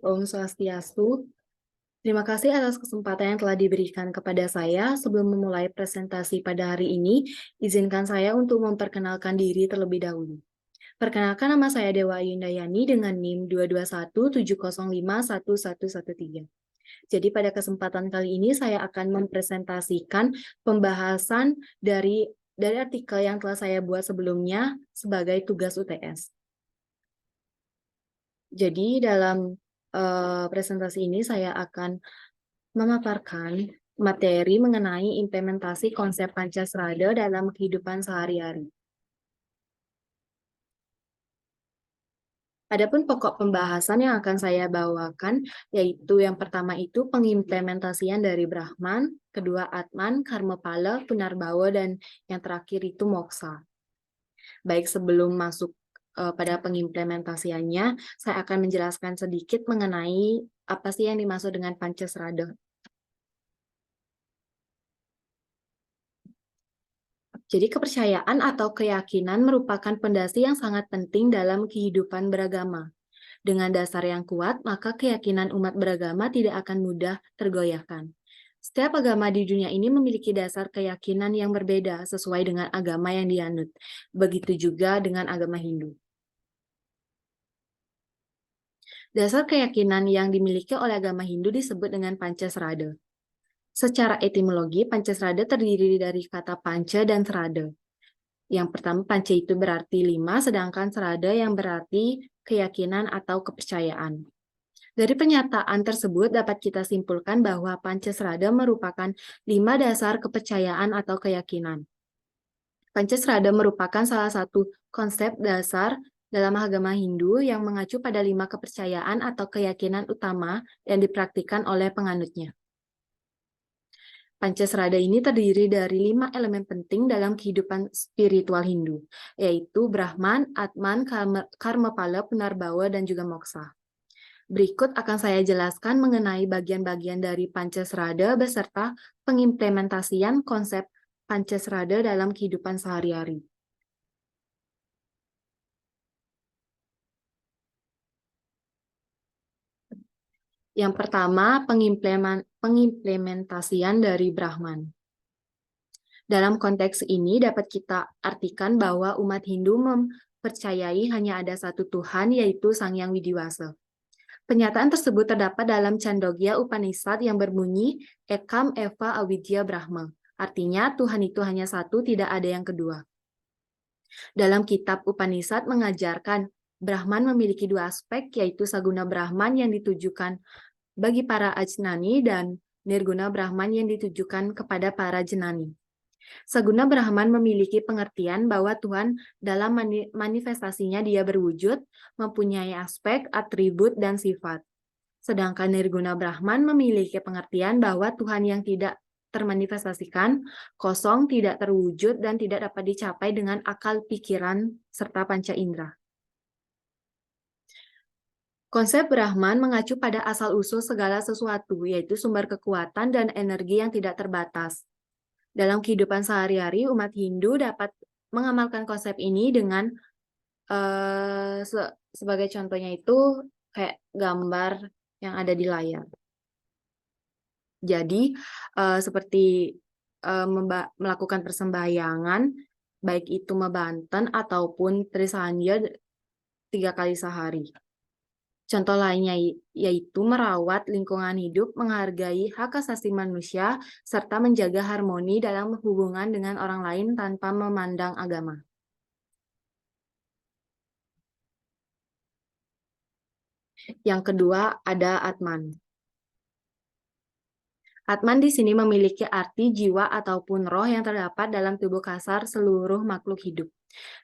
Om Swastiastu. Terima kasih atas kesempatan yang telah diberikan kepada saya. Sebelum memulai presentasi pada hari ini, izinkan saya untuk memperkenalkan diri terlebih dahulu. Perkenalkan, nama saya Dewa Ayundayani dengan NIM 22170511113. Jadi pada kesempatan kali ini saya akan mempresentasikan pembahasan dari artikel yang telah saya buat sebelumnya sebagai tugas UTS. Jadi dalam presentasi ini saya akan memaparkan materi mengenai implementasi konsep Pancasrada dalam kehidupan sehari-hari. Adapun pokok pembahasan yang akan saya bawakan, yaitu yang pertama itu pengimplementasian dari Brahman, kedua Atman, Karmapala, Punarbawa, dan yang terakhir itu Moksa. Baik, sebelum masuk pada pengimplementasiannya, saya akan menjelaskan sedikit mengenai apa sih yang dimaksud dengan Pancasrada. Jadi kepercayaan atau keyakinan merupakan pondasi yang sangat penting dalam kehidupan beragama. Dengan dasar yang kuat, maka keyakinan umat beragama tidak akan mudah tergoyahkan. Setiap agama di dunia ini memiliki dasar keyakinan yang berbeda sesuai dengan agama yang dianut. Begitu juga dengan agama Hindu. Dasar keyakinan yang dimiliki oleh agama Hindu disebut dengan Pancasrada. Secara etimologi, Pancasrada terdiri dari kata panca dan serada. Yang pertama, panca itu berarti 5, sedangkan serada yang berarti keyakinan atau kepercayaan. Dari pernyataan tersebut dapat kita simpulkan bahwa Pancasrada merupakan 5 dasar kepercayaan atau keyakinan. Pancasrada merupakan salah satu konsep dasar dalam agama Hindu yang mengacu pada 5 kepercayaan atau keyakinan utama yang dipraktikkan oleh penganutnya. Pancasrada ini terdiri dari 5 elemen penting dalam kehidupan spiritual Hindu, yaitu Brahman, Atman, Karmapala, Punarbawa, dan juga Moksa. Berikut akan saya jelaskan mengenai bagian-bagian dari Pancasrada beserta pengimplementasian konsep Pancasrada dalam kehidupan sehari-hari. Yang pertama, pengimplementasian dari Brahman. Dalam konteks ini dapat kita artikan bahwa umat Hindu mempercayai hanya ada satu Tuhan, yaitu Sang Hyang Widiwasa. Pernyataan tersebut terdapat dalam Chandogya Upanishad yang berbunyi Ekam Eva Avidya Brahma. Artinya Tuhan itu hanya satu, tidak ada yang kedua. Dalam kitab Upanishad mengajarkan Brahman memiliki 2 aspek, yaitu Saguna Brahman yang ditujukan bagi para ajnani dan Nirguna Brahman yang ditujukan kepada para jenani. Saguna Brahman memiliki pengertian bahwa Tuhan dalam manifestasinya dia berwujud, mempunyai aspek, atribut, dan sifat. Sedangkan Nirguna Brahman memiliki pengertian bahwa Tuhan yang tidak termanifestasikan, kosong, tidak terwujud, dan tidak dapat dicapai dengan akal pikiran serta panca indera. Konsep Brahman mengacu pada asal-usul segala sesuatu, yaitu sumber kekuatan dan energi yang tidak terbatas. Dalam kehidupan sehari-hari, umat Hindu dapat mengamalkan konsep ini dengan sebagai contohnya itu kayak gambar yang ada di layar. Jadi seperti melakukan persembahyangan, baik itu mebanten ataupun trisanya 3 kali sehari. Contoh lainnya yaitu merawat lingkungan hidup, menghargai hak asasi manusia, serta menjaga harmoni dalam hubungan dengan orang lain tanpa memandang agama. Yang kedua ada Atman. Atman di sini memiliki arti jiwa ataupun roh yang terdapat dalam tubuh kasar seluruh makhluk hidup.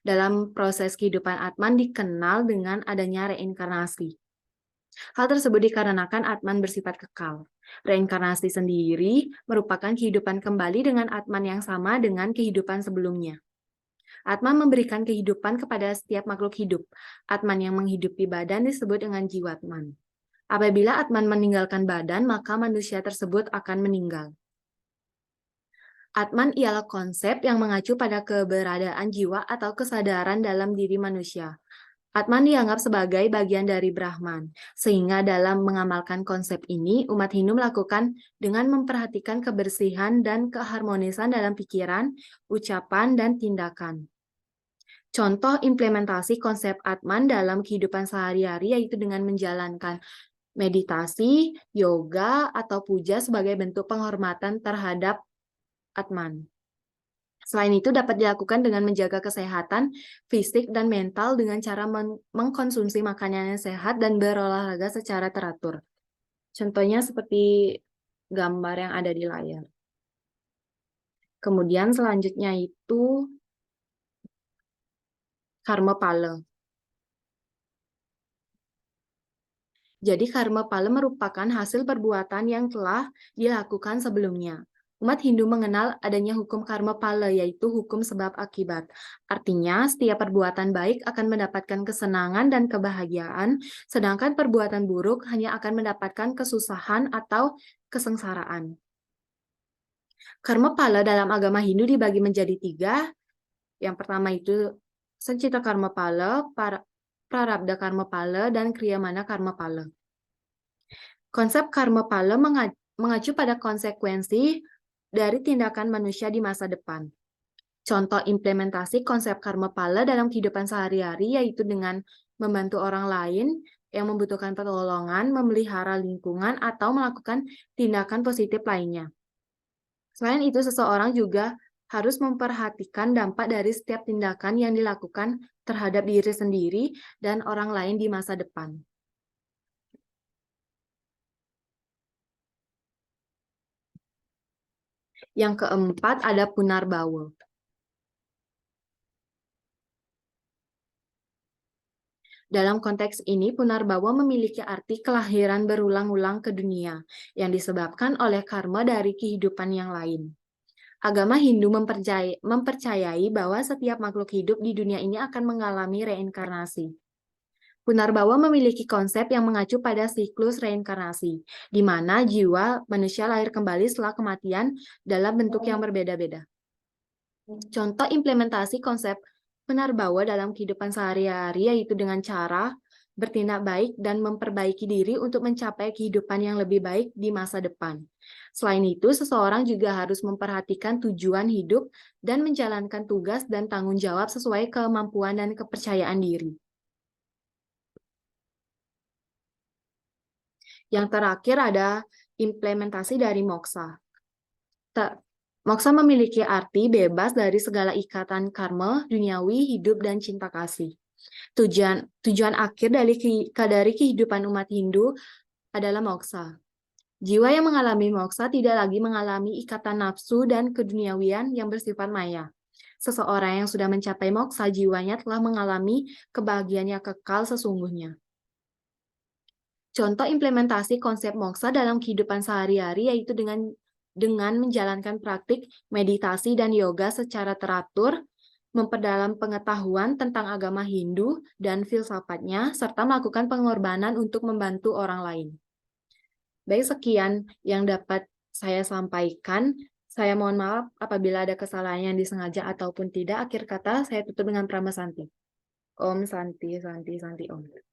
Dalam proses kehidupan Atman dikenal dengan adanya reinkarnasi. Hal tersebut dikarenakan Atman bersifat kekal. Reinkarnasi sendiri merupakan kehidupan kembali dengan Atman yang sama dengan kehidupan sebelumnya. Atman memberikan kehidupan kepada setiap makhluk hidup. Atman yang menghidupi badan disebut dengan jiwatman. Apabila Atman meninggalkan badan, maka manusia tersebut akan meninggal. Atman ialah konsep yang mengacu pada keberadaan jiwa atau kesadaran dalam diri manusia. Atman dianggap sebagai bagian dari Brahman, sehingga dalam mengamalkan konsep ini, umat Hindu melakukan dengan memperhatikan kebersihan dan keharmonisan dalam pikiran, ucapan, dan tindakan. Contoh implementasi konsep Atman dalam kehidupan sehari-hari yaitu dengan menjalankan meditasi, yoga, atau puja sebagai bentuk penghormatan terhadap Atman. Selain itu dapat dilakukan dengan menjaga kesehatan fisik dan mental dengan cara mengkonsumsi makanan yang sehat dan berolahraga secara teratur. Contohnya seperti gambar yang ada di layar. Kemudian selanjutnya itu karma pala. Jadi karma pala merupakan hasil perbuatan yang telah dilakukan sebelumnya. Umat Hindu mengenal adanya hukum karma pala, yaitu hukum sebab akibat. Artinya, setiap perbuatan baik akan mendapatkan kesenangan dan kebahagiaan, sedangkan perbuatan buruk hanya akan mendapatkan kesusahan atau kesengsaraan. Karma pala dalam agama Hindu dibagi menjadi 3. Yang pertama itu Sancita karma pala, Prarabdha karma pala, dan Kriyamana karma pala. Konsep karma pala mengacu pada konsekuensi dari tindakan manusia di masa depan. Contoh implementasi konsep karma pala dalam kehidupan sehari-hari yaitu dengan membantu orang lain yang membutuhkan pertolongan, memelihara lingkungan, atau melakukan tindakan positif lainnya. Selain itu, seseorang juga harus memperhatikan dampak dari setiap tindakan yang dilakukan terhadap diri sendiri dan orang lain di masa depan. Yang keempat ada Punarbawa. Dalam konteks ini, Punarbawa memiliki arti kelahiran berulang-ulang ke dunia yang disebabkan oleh karma dari kehidupan yang lain. Agama Hindu mempercayai bahwa setiap makhluk hidup di dunia ini akan mengalami reinkarnasi. Punarbawa memiliki konsep yang mengacu pada siklus reinkarnasi, di mana jiwa manusia lahir kembali setelah kematian dalam bentuk yang berbeda-beda. Contoh implementasi konsep Punarbawa dalam kehidupan sehari-hari yaitu dengan cara bertindak baik dan memperbaiki diri untuk mencapai kehidupan yang lebih baik di masa depan. Selain itu, seseorang juga harus memperhatikan tujuan hidup dan menjalankan tugas dan tanggung jawab sesuai kemampuan dan kepercayaan diri. Yang terakhir ada implementasi dari moksa. Moksa memiliki arti bebas dari segala ikatan karma, duniawi, hidup, dan cinta kasih. Tujuan akhir dari kehidupan umat Hindu adalah moksa. Jiwa yang mengalami moksa tidak lagi mengalami ikatan nafsu dan keduniawian yang bersifat maya. Seseorang yang sudah mencapai moksa, jiwanya telah mengalami kebahagiaan yang kekal sesungguhnya. Contoh implementasi konsep moksa dalam kehidupan sehari-hari yaitu dengan menjalankan praktik meditasi dan yoga secara teratur, memperdalam pengetahuan tentang agama Hindu dan filsafatnya, serta melakukan pengorbanan untuk membantu orang lain. Baik, sekian yang dapat saya sampaikan. Saya mohon maaf apabila ada kesalahan yang disengaja ataupun tidak. Akhir kata, saya tutup dengan Prama Santi. Om Santi, Santi, Santi, Om.